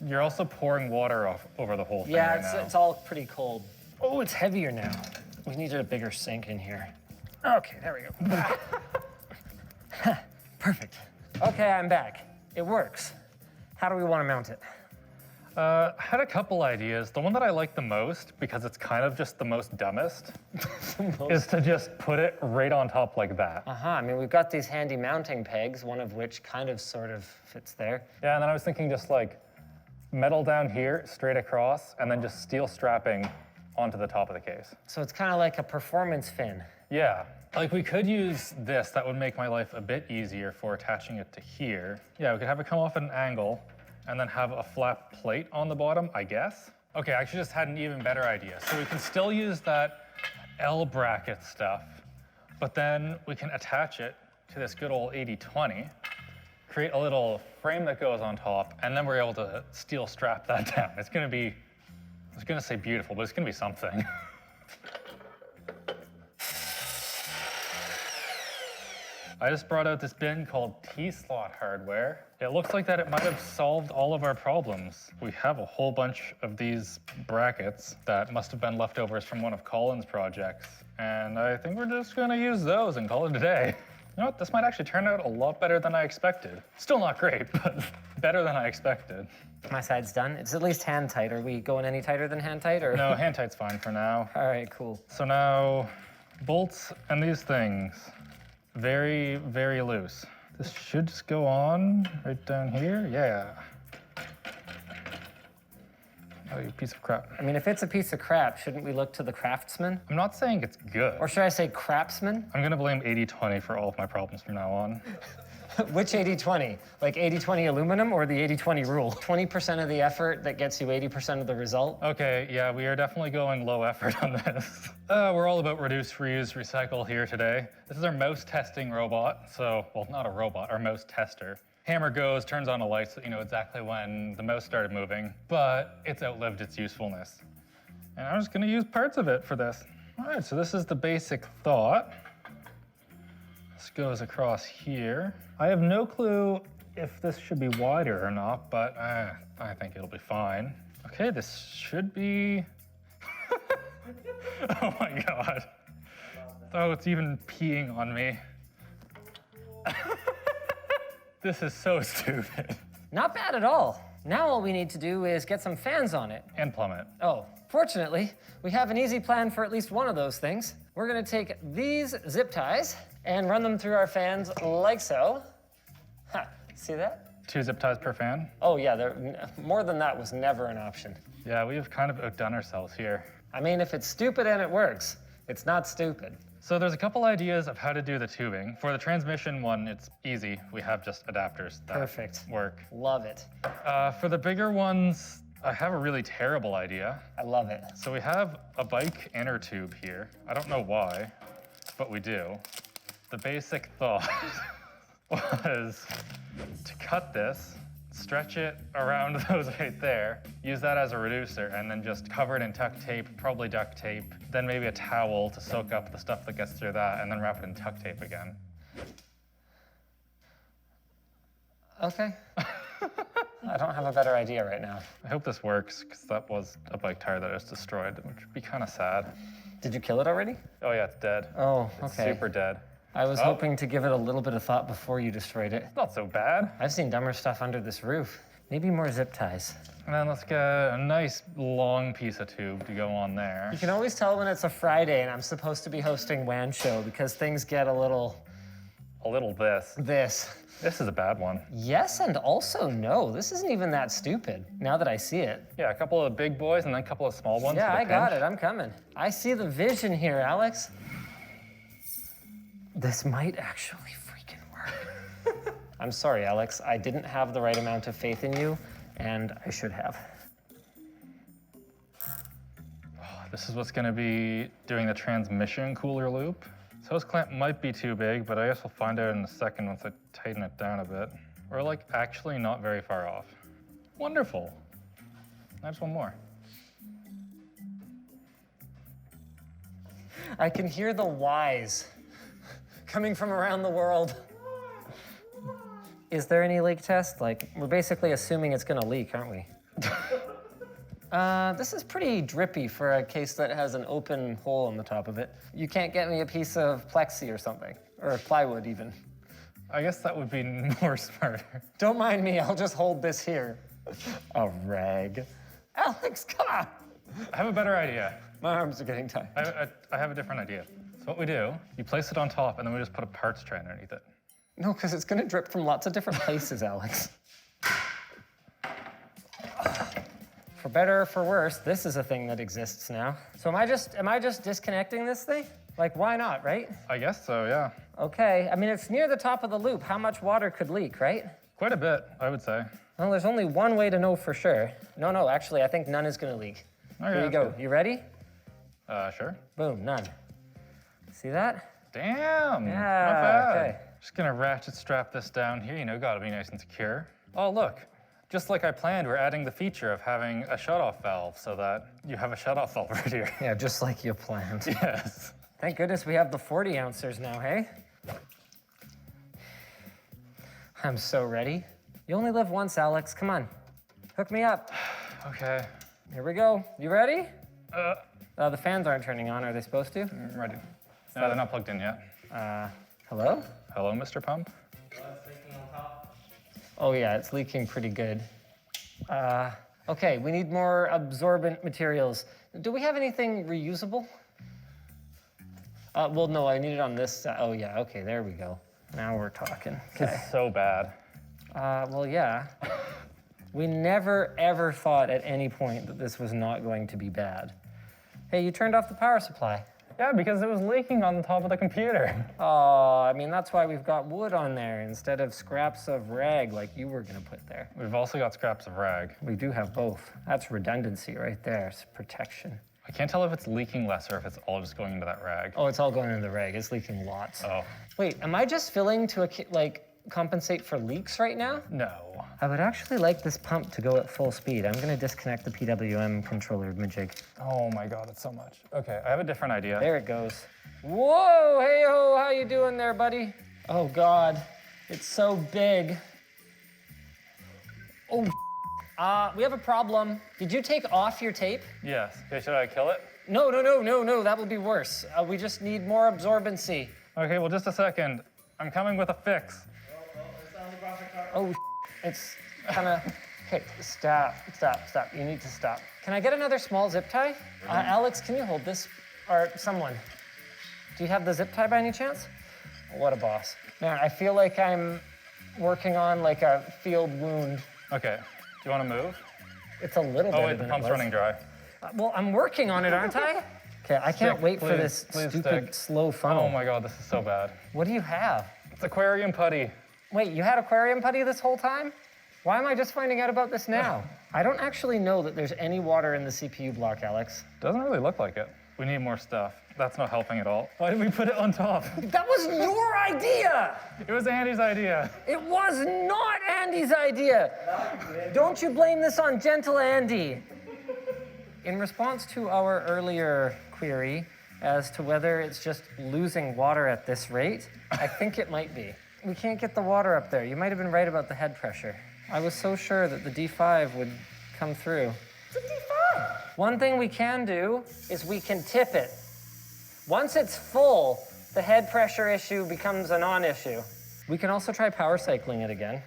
You're also pouring water over the whole thing right now. Yeah, it's all pretty cold. Oh, it's heavier now. We needed a bigger sink in here. Okay, there we go. Perfect. Okay, I'm back. It works. How do we want to mount it? I had a couple ideas. The one that I like the most, because it's kind of just the most dumbest, is to just put it right on top like that. I mean, we've got these handy mounting pegs, one of which kind of sort of fits there. Yeah, and then I was thinking just like metal down here, straight across, and then just steel strapping onto the top of the case. So it's kind of like a performance fin. Yeah, like we could use this. That would make my life a bit easier for attaching it to here. Yeah, we could have it come off at an angle and then have a flat plate on the bottom, I guess. Okay, I actually just had an even better idea. So we can still use that L bracket stuff, but then we can attach it to this good old 80-20, create a little frame that goes on top, and then we're able to steel strap that down. It's gonna be, I was gonna say beautiful, but it's gonna be something. I just brought out this bin called T-Slot Hardware. It looks like that it might have solved all of our problems. We have a whole bunch of these brackets that must have been leftovers from one of Colin's projects. And I think we're just gonna use those and call it a day. You know what, this might actually turn out a lot better than I expected. Still not great, but better than I expected. My side's done. It's at least hand tight. Are we going any tighter than hand tight, or? No, hand tight's fine for now. All right, cool. So now, bolts and these things, very, very loose. This should just go on right down here. Yeah. Oh, you piece of crap. I mean, if it's a piece of crap, shouldn't we look to the craftsman? I'm not saying it's good. Or should I say craftsman? I'm gonna blame 80-20 for all of my problems from now on. Which 80-20? Like 80-20 aluminum or the 80-20 rule? 20% of the effort that gets you 80% of the result? Okay, yeah, we are definitely going low effort on this. We're all about reduce, reuse, recycle here today. This is our mouse testing robot. So, well, not a robot, our mouse tester. Hammer goes, turns on a light so you know exactly when the mouse started moving, but it's outlived its usefulness. And I'm just gonna use parts of it for this. All right, so this is the basic thought. This goes across here. I have no clue if this should be wider or not, but I think it'll be fine. Okay, this should be... Oh my God. Oh, it's even peeing on me. This is so stupid. Not bad at all. Now all we need to do is get some fans on it. And plummet. Oh, fortunately, we have an easy plan for at least one of those things. We're gonna take these zip ties and run them through our fans like so. Ha, see that? 2 zip ties per fan? Oh yeah, more than that was never an option. Yeah, we've kind of outdone ourselves here. I mean, if it's stupid and it works, it's not stupid. So there's a couple ideas of how to do the tubing. For the transmission one, it's easy. We have just adapters that Perfect. work. Love it. For the bigger ones, I have a really terrible idea. I love it. So we have a bike inner tube here. I don't know why, but we do. The basic thought was to cut this, stretch it around those right there, use that as a reducer, and then just cover it in duct tape, probably duct tape, then maybe a towel to soak up the stuff that gets through that, and then wrap it in duct tape again. Okay. I don't have a better idea right now. I hope this works, because that was a bike tire that was destroyed, which would be kind of sad. Did you kill it already? Oh yeah, it's dead. Oh, It's okay. super dead. I was hoping to give it a little bit of thought before you destroyed it. Not so bad. I've seen dumber stuff under this roof. Maybe more zip ties. And then let's get a nice long piece of tube to go on there. You can always tell when it's a Friday and I'm supposed to be hosting WAN show because things get a little... this. This is a bad one. Yes and also no. This isn't even that stupid now that I see it. Yeah, a couple of big boys and then a couple of small ones. Yeah, for the I got pinch. it. I'm coming. I see the vision here, Alex. This might actually freaking work. I'm sorry, Alex. I didn't have the right amount of faith in you, and I should have. Oh, this is what's gonna be doing the transmission cooler loop. This hose clamp might be too big, but I guess we'll find out in a second once I tighten it down a bit. We're like actually not very far off. Wonderful. Now just one more. I can hear the whys coming from around the world. Is there any leak test? Like, we're basically assuming it's gonna leak, aren't we? This is pretty drippy for a case that has an open hole on the top of it. You can't get me a piece of plexi or something, or plywood even. I guess that would be more smarter. Don't mind me, I'll just hold this here. A rag. Alex, come on! I have a better idea. My arms are getting tired. I have a different idea. So what we do, you place it on top, and then we just put a parts tray underneath it. No, because it's gonna drip from lots of different places, Alex. For better or for worse, this is a thing that exists now. So am I just disconnecting this thing? Like, why not, right? I guess so, yeah. Okay, I mean, it's near the top of the loop. How much water could leak, right? Quite a bit, I would say. Well, there's only one way to know for sure. No, actually, I think none is gonna leak. Okay, Here you go. good. You ready? Sure. Boom, none. See that? Damn, Yeah, not bad. okay. Just gonna ratchet strap this down here, gotta be nice and secure. Oh, look, just like I planned, we're adding the feature of having a shutoff valve so that you have a shutoff valve right here. Yeah, just like you planned. Yes. Thank goodness we have the 40 ouncers now, hey? I'm so ready. You only live once, Alex. Come on. Hook me up. Okay. Here we go. You ready? The fans aren't turning on. Are they supposed to? I'm ready. No, they're not plugged in yet. Hello? Hello, Mr. Pump? Oh yeah, it's leaking pretty good. Okay, we need more absorbent materials. Do we have anything reusable? Well, no, I need it on this side. Oh yeah, okay, there we go. Now we're talking. This is so bad. Well, yeah. We never, ever thought at any point that this was not going to be bad. Hey, you turned off the power supply. Yeah, because it was leaking on the top of the computer. Oh, I mean, that's why we've got wood on there instead of scraps of rag like you were gonna put there. We've also got scraps of rag. We do have both. That's redundancy right there, it's protection. I can't tell if it's leaking less or if it's all just going into that rag. Oh, it's all going into the rag, it's leaking lots. Oh. Wait, am I just filling to, compensate for leaks right now? No. I would actually like this pump to go at full speed. I'm gonna disconnect the PWM controller majig. Oh my God, it's so much. Okay, I have a different idea. There it goes. Whoa, hey-ho, how you doing there, buddy? Oh God, it's so big. Oh, we have a problem. Did you take off your tape? Yes. Okay, should I kill it? No, that would be worse. We just need more absorbency. Okay, well, just a second. I'm coming with a fix. Oh, it's kinda, okay, stop. You need to stop. Can I get another small zip tie? Alex, can you hold this? Or someone. Do you have the zip tie by any chance? What a boss. Man, I feel like I'm working on like a field wound. Okay, do you want to move? It's a little Oh better wait, the than pump's it was. running dry. Well, I'm working on it, aren't I? Okay, I can't Stick, wait for please, this please stupid stick. slow funnel. Oh my God, this is so bad. What do you have? It's aquarium putty. Wait, you had aquarium putty this whole time? Why am I just finding out about this now? I don't actually know that there's any water in the CPU block, Alex. Doesn't really look like it. We need more stuff. That's not helping at all. Why did we put it on top? That was your idea! It was Andy's idea. It was not Andy's idea. Don't you blame this on gentle Andy. In response to our earlier query as to whether it's just losing water at this rate, I think it might be. We can't get the water up there. You might have been right about the head pressure. I was so sure that the D5 would come through. It's a D5. One thing we can do is we can tip it. Once it's full, the head pressure issue becomes a non-issue. We can also try power cycling it again.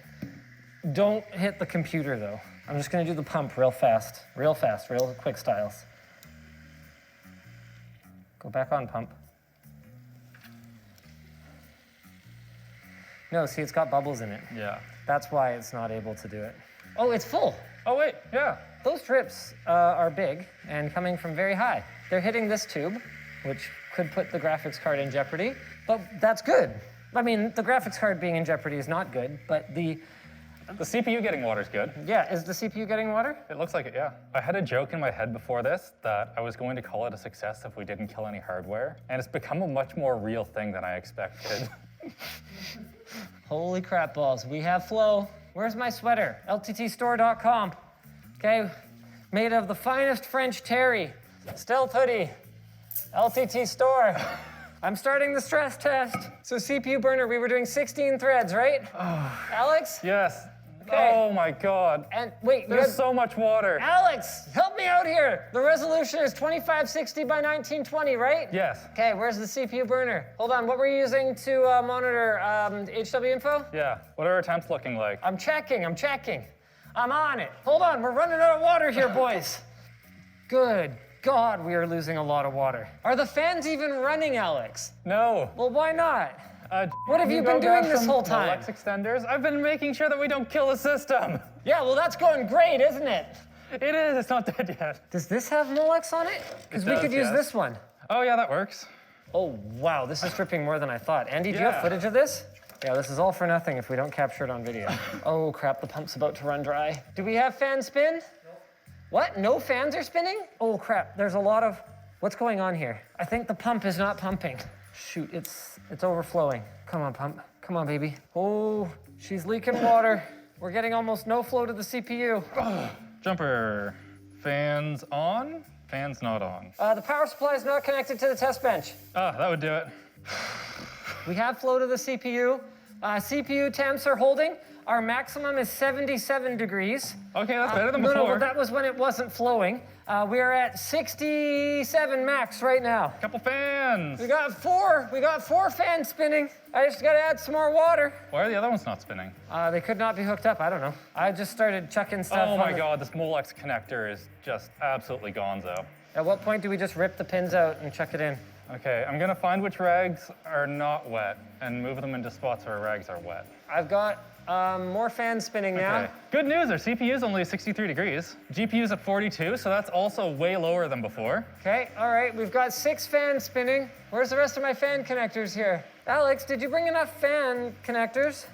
Don't hit the computer though. I'm just gonna do the pump real fast, real quick styles. Go back on pump. No, see, it's got bubbles in it. Yeah. That's why it's not able to do it. Oh, it's full. Oh wait, yeah. Those drips are big and coming from very high. They're hitting this tube, which could put the graphics card in jeopardy, but that's good. I mean, the graphics card being in jeopardy is not good, but The CPU getting water is good. yeah, is the CPU getting water? It looks like it, yeah. I had a joke in my head before this that I was going to call it a success if we didn't kill any hardware, and it's become a much more real thing than I expected. Holy crap balls, we have flow. Where's my sweater? LTTstore.com. Okay, made of the finest French terry. Stealth hoodie, LTT store. I'm starting the stress test. So CPU burner, we were doing 16 threads, right? Alex? Yes. Okay. Oh my God. And wait, There's so much water. Alex, help me out here. The resolution is 2560 by 1920, right? Yes. Okay, where's the CPU burner? Hold on, what were you using to monitor HW info? Yeah. What are our temps looking like? I'm checking. I'm on it. Hold on, we're running out of water here, boys. Good God, we are losing a lot of water. Are the fans even running, Alex? No. Well, why not? What have Can you go been doing grab this some whole time? Molex extenders. I've been making sure that we don't kill the system. Yeah, well, that's going great, isn't it? It is. It's not dead yet. Does this have Molex on it? Because we does, could use yes. this one. Oh yeah, that works. Oh, wow, this is dripping more than I thought. Andy, do you Yeah. have footage of this? Yeah, this is all for nothing if we don't capture it on video. Oh, crap, the pump's about to run dry. Do we have fans spin? No. What? No fans are spinning? Oh, crap, there's a lot of... What's going on here? I think the pump is not pumping. Shoot, it's overflowing. Come on, pump. Come on, baby. Oh, she's leaking water. We're getting almost no flow to the CPU. Jumper. Fans on? Fans not on. The power supply is not connected to the test bench. Ah, that would do it. We have flow to the CPU. CPU temps are holding. Our maximum is 77 degrees. Okay, that's better than No, before. well, that was when it wasn't flowing. We are at 67 max right now. Couple fans. We got four fans spinning. I just gotta add some more water. Why are the other ones not spinning? They could not be hooked up, I don't know. I just started chucking stuff. Oh on my the- God, this Molex connector is just absolutely gonzo. At what point do we just rip the pins out and chuck it in? Okay, I'm gonna find which rags are not wet and move them into spots where rags are wet. I've got more fans spinning now. Okay. Good news, our CPU is only 63 degrees. GPU's at 42, so that's also way lower than before. Okay, all right, we've got 6 fans spinning. Where's the rest of my fan connectors here? Alex, did you bring enough fan connectors?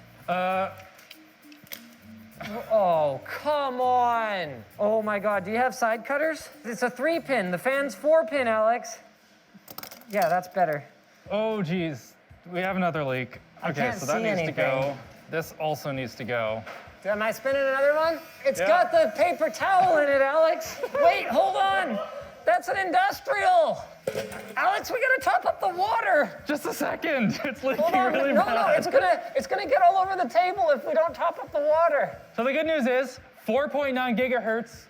Oh, come on. Oh my God, do you have side cutters? It's a 3-pin, the fan's 4-pin, Alex. Yeah, that's better. Oh geez, we have another leak. Okay, can't so that see needs to go. anything. This also needs to go. Am I spinning another one? It's Yeah. got the paper towel in it, Alex. Wait, hold on. That's an industrial. Alex, we gotta top up the water. Just a second, it's leaking Hold on, really no, bad. it's gonna get all over the table if we don't top up the water. So the good news is 4.9 gigahertz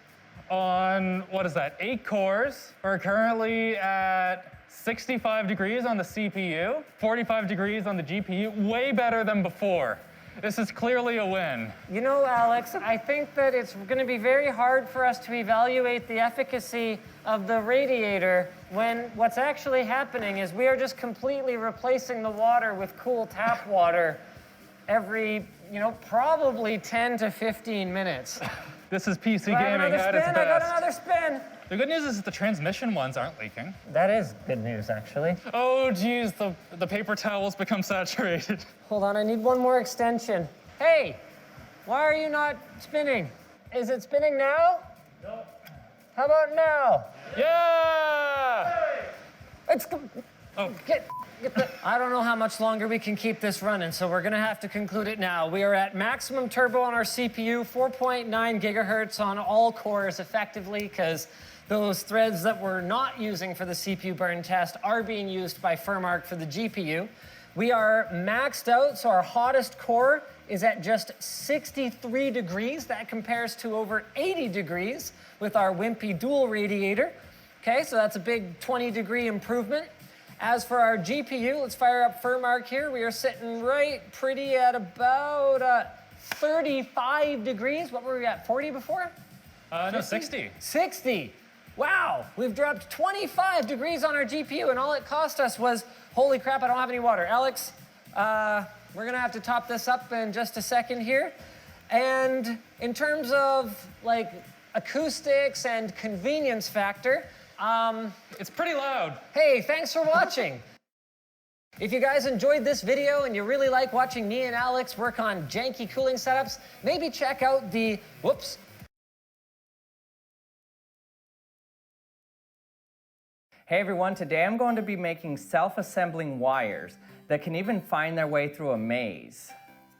on, what is that, 8 cores. We're currently at 65 degrees on the CPU, 45 degrees on the GPU, way better than before. This is clearly a win. You know, Alex, I think that it's gonna be very hard for us to evaluate the efficacy of the radiator when what's actually happening is we are just completely replacing the water with cool tap water every, probably 10 to 15 minutes. This is PC Do I have gaming another at its spin? I got best. another spin. The good news is that the transmission ones aren't leaking. That is good news, actually. Oh geez, the paper towels become saturated. Hold on, I need one more extension. Hey, why are you not spinning? Is it spinning now? No. How about now? Yeah! It's Oh. get the. I don't know how much longer we can keep this running, so we're gonna have to conclude it now. We are at maximum turbo on our CPU, 4.9 gigahertz on all cores effectively, because those threads that we're not using for the CPU burn test are being used by Firmark for the GPU. We are maxed out, so our hottest core is at just 63 degrees. That compares to over 80 degrees with our wimpy dual radiator. Okay, so that's a big 20-degree improvement. As for our GPU, let's fire up Firmark here. We are sitting right pretty at about 35 degrees. What were we at, 40 before? No, 60. 60. Wow, we've dropped 25 degrees on our GPU, and all it cost us was, holy crap, I don't have any water. Alex, we're gonna have to top this up in just a second here. And in terms of like acoustics and convenience factor, It's pretty loud. hey, thanks for watching. If you guys enjoyed this video and you really like watching me and Alex work on janky cooling setups, maybe check out the, whoops. Hey everyone, today I'm going to be making self-assembling wires that can even find their way through a maze.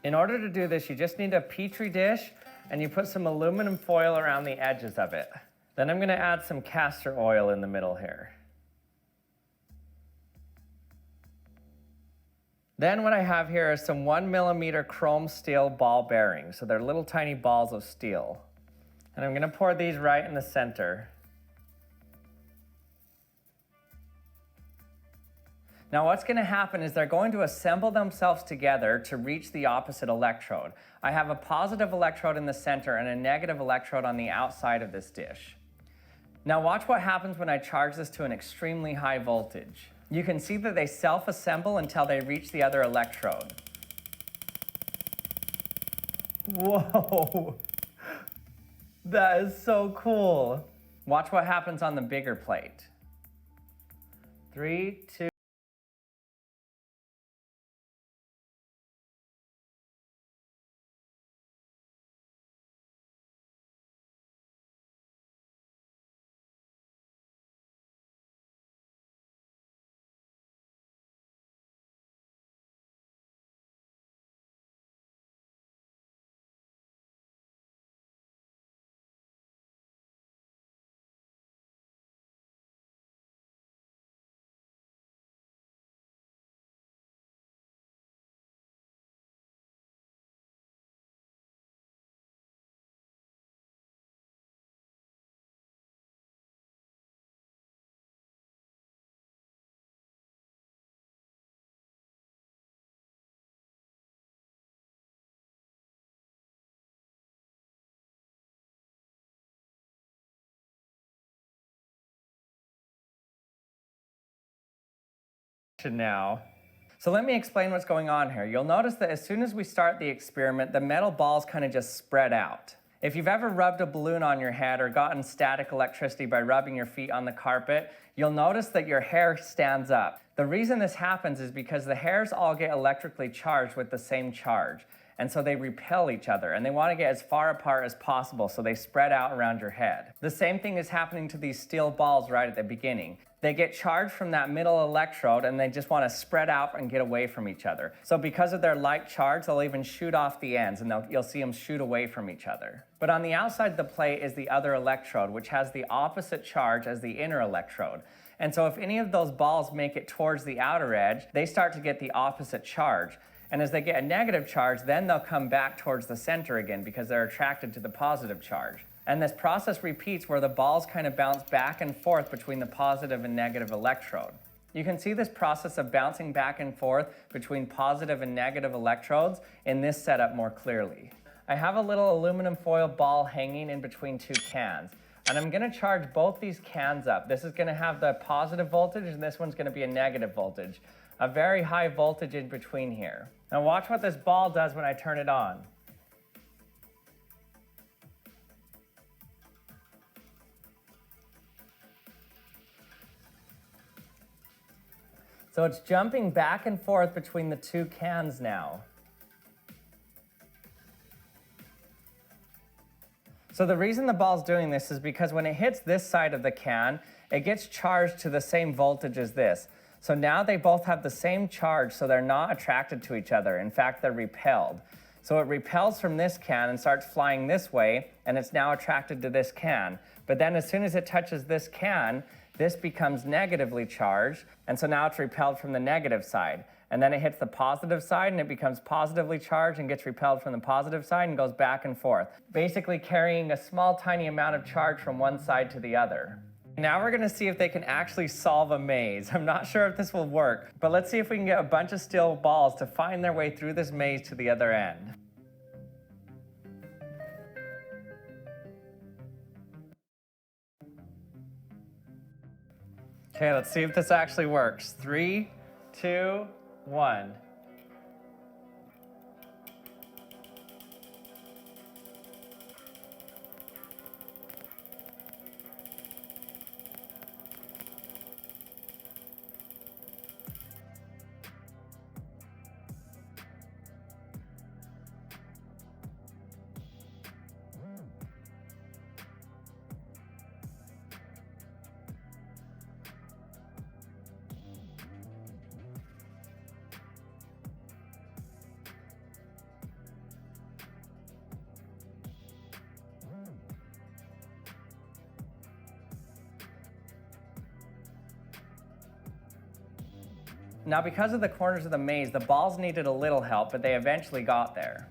In order to do this, you just need a Petri dish and you put some aluminum foil around the edges of it. Then I'm going to add some castor oil in the middle here. Then what I have here is some 1mm chrome steel ball bearings. So they're little tiny balls of steel. And I'm gonna pour these right in the center. Now what's going to happen is they're going to assemble themselves together to reach the opposite electrode. I have a positive electrode in the center and a negative electrode on the outside of this dish. Now watch what happens when I charge this to an extremely high voltage. You can see that they self-assemble until they reach the other electrode. Whoa! That is so cool. Watch what happens on the bigger plate. 3, 2, now. So let me explain what's going on here. You'll notice that as soon as we start the experiment, the metal balls kind of just spread out. If you've ever rubbed a balloon on your head or gotten static electricity by rubbing your feet on the carpet, you'll notice that your hair stands up. The reason this happens is because the hairs all get electrically charged with the same charge. And so they repel each other, and they want to get as far apart as possible, so they spread out around your head. The same thing is happening to these steel balls right at the beginning. They get charged from that middle electrode, and they just want to spread out and get away from each other. So because of their light charge, they'll even shoot off the ends, and you'll see them shoot away from each other. But on the outside of the plate is the other electrode, which has the opposite charge as the inner electrode. And so if any of those balls make it towards the outer edge, they start to get the opposite charge. And as they get a negative charge, then they'll come back towards the center again because they're attracted to the positive charge. And this process repeats where the balls kind of bounce back and forth between the positive and negative electrode. You can see this process of bouncing back and forth between positive and negative electrodes in this setup more clearly. I have a little aluminum foil ball hanging in between two cans. And I'm going to charge both these cans up. This is going to have the positive voltage, and this one's going to be a negative voltage. A very high voltage in between here. Now watch what this ball does when I turn it on. So it's jumping back and forth between the two cans now. So the reason the ball's doing this is because when it hits this side of the can, it gets charged to the same voltage as this. So now they both have the same charge, so they're not attracted to each other. In fact, they're repelled. So it repels from this can and starts flying this way, and it's now attracted to this can. But then as soon as it touches this can, this becomes negatively charged, and so now it's repelled from the negative side. And then it hits the positive side, and it becomes positively charged and gets repelled from the positive side and goes back and forth, basically carrying a small, tiny amount of charge from one side to the other. Now we're going to see if they can actually solve a maze. I'm not sure if this will work, but let's see if we can get a bunch of steel balls to find their way through this maze to the other end. Okay, let's see if this actually works. 3, 2, 1. Now, because of the corners of the maze, the balls needed a little help, but they eventually got there.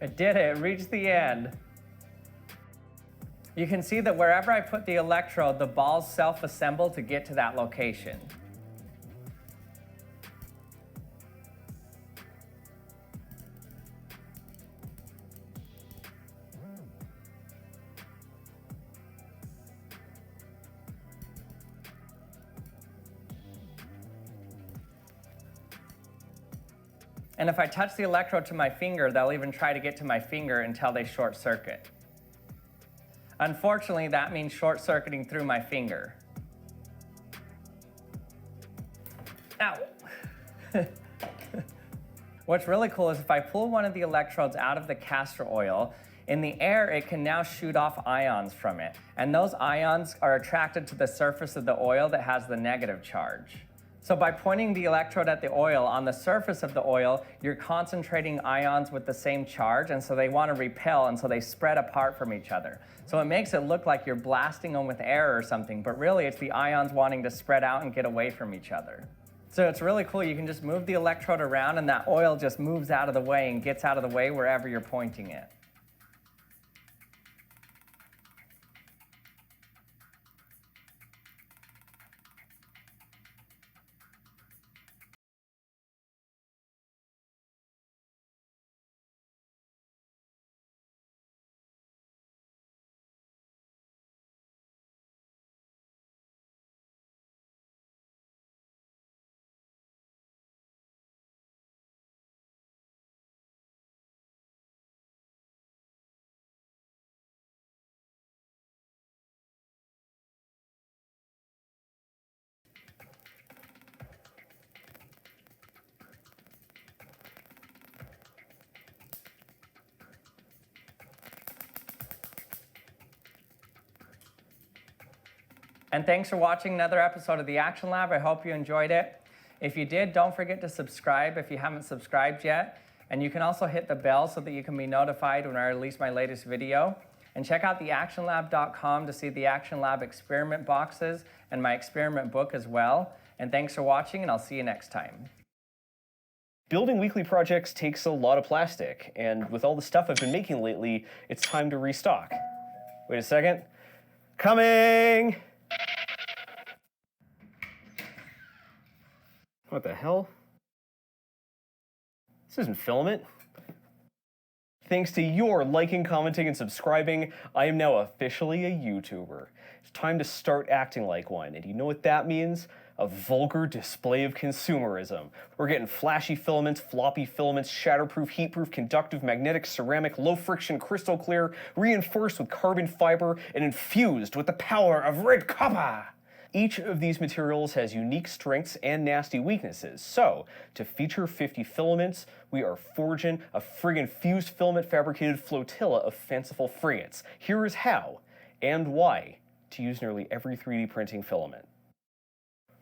It did it, it reached the end. You can see that wherever I put the electrode, the balls self-assemble to get to that location. And if I touch the electrode to my finger, they'll even try to get to my finger until they short circuit. Unfortunately, that means short circuiting through my finger. Ow! What's really cool is if I pull one of the electrodes out of the castor oil, in the air, it can now shoot off ions from it. And those ions are attracted to the surface of the oil that has the negative charge. So by pointing the electrode at the oil, on the surface of the oil, you're concentrating ions with the same charge, and so they want to repel, and so they spread apart from each other. So it makes it look like you're blasting them with air or something, but really it's the ions wanting to spread out and get away from each other. So it's really cool. You can just move the electrode around, and that oil just moves out of the way and gets out of the way wherever you're pointing it. And thanks for watching another episode of the Action Lab. I hope you enjoyed it. If you did, don't forget to subscribe if you haven't subscribed yet. And you can also hit the bell so that you can be notified when I release my latest video. And check out theactionlab.com to see the Action Lab experiment boxes and my experiment book as well. And thanks for watching, and I'll see you next time. Building weekly projects takes a lot of plastic, and with all the stuff I've been making lately, it's time to restock. Wait a second. Coming! What the hell? This isn't filament. Thanks to your liking, commenting, and subscribing, I am now officially a YouTuber. It's time to start acting like one, and you know what that means? A vulgar display of consumerism. We're getting flashy filaments, floppy filaments, shatterproof, heatproof, conductive, magnetic, ceramic, low friction, crystal clear, reinforced with carbon fiber, and infused with the power of red copper. Each of these materials has unique strengths and nasty weaknesses. So, to feature 50 filaments, we are forging a friggin' fused filament fabricated flotilla of fanciful frigates. Here is how and why to use nearly every 3D printing filament.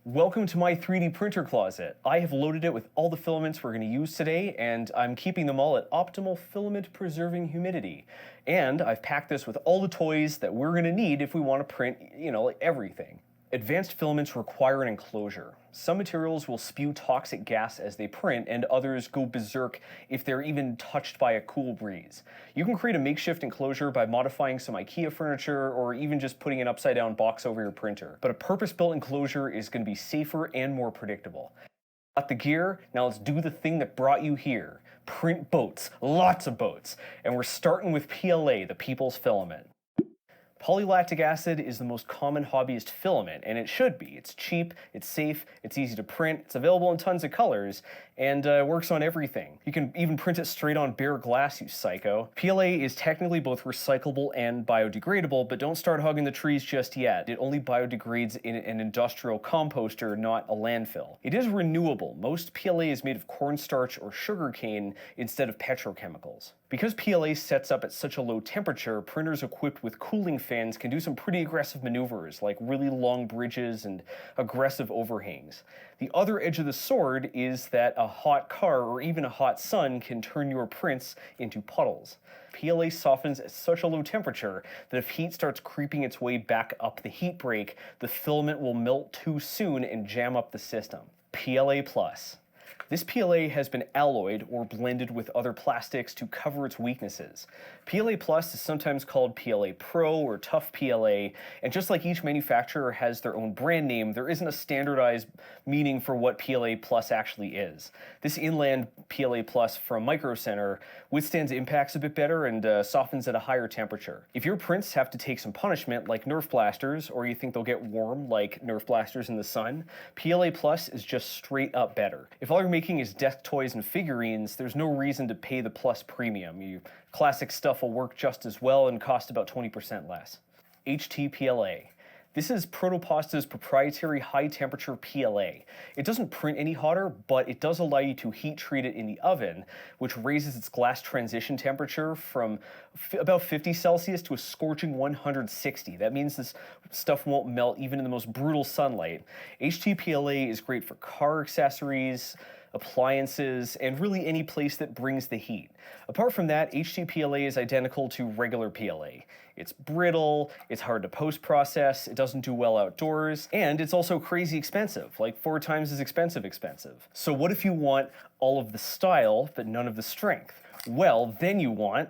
Welcome to my 3D printer closet. I have loaded it with all the filaments we're going to use today, and I'm keeping them all at optimal filament preserving humidity. And I've packed this with all the toys that we're going to need if we want to print, like everything. Advanced filaments require an enclosure. Some materials will spew toxic gas as they print, and others go berserk if they're even touched by a cool breeze. You can create a makeshift enclosure by modifying some IKEA furniture or even just putting an upside-down box over your printer. But a purpose-built enclosure is going to be safer and more predictable. Got the gear? Now let's do the thing that brought you here. Print boats. Lots of boats. And we're starting with PLA, the People's Filament. Polylactic acid is the most common hobbyist filament, and it should be. It's cheap, it's safe, it's easy to print, it's available in tons of colors, and works on everything. You can even print it straight on bare glass, you psycho. PLA is technically both recyclable and biodegradable, but don't start hugging the trees just yet. It only biodegrades in an industrial composter, not a landfill. It is renewable. Most PLA is made of cornstarch or sugarcane instead of petrochemicals. Because PLA sets up at such a low temperature, printers equipped with cooling fans fans can do some pretty aggressive maneuvers, like really long bridges and aggressive overhangs. The other edge of the sword is that a hot car or even a hot sun can turn your prints into puddles. PLA softens at such a low temperature that if heat starts creeping its way back up the heat break, the filament will melt too soon and jam up the system. PLA Plus. This PLA has been alloyed or blended with other plastics to cover its weaknesses. PLA Plus is sometimes called PLA Pro or Tough PLA, and just like each manufacturer has their own brand name, there isn't a standardized meaning for what PLA Plus actually is. This inland PLA Plus from Micro Center withstands impacts a bit better and softens at a higher temperature. If your prints have to take some punishment like Nerf blasters, or you think they'll get warm like Nerf blasters in the sun, PLA Plus is just straight up better. If all you're making is desk toys and figurines, there's no reason to pay the Plus premium. Your classic stuff will work just as well and cost about 20% less. HTPLA. This is Protopasta's proprietary high-temperature PLA. It doesn't print any hotter, but it does allow you to heat treat it in the oven, which raises its glass transition temperature from about 50 Celsius to a scorching 160. That means this stuff won't melt even in the most brutal sunlight. HTPLA is great for car accessories, appliances, and really any place that brings the heat. Apart from that, HTPLA is identical to regular PLA. It's brittle, it's hard to post-process, it doesn't do well outdoors, and it's also crazy expensive, like 4 times as expensive. So what if you want all of the style, but none of the strength? Well, then you want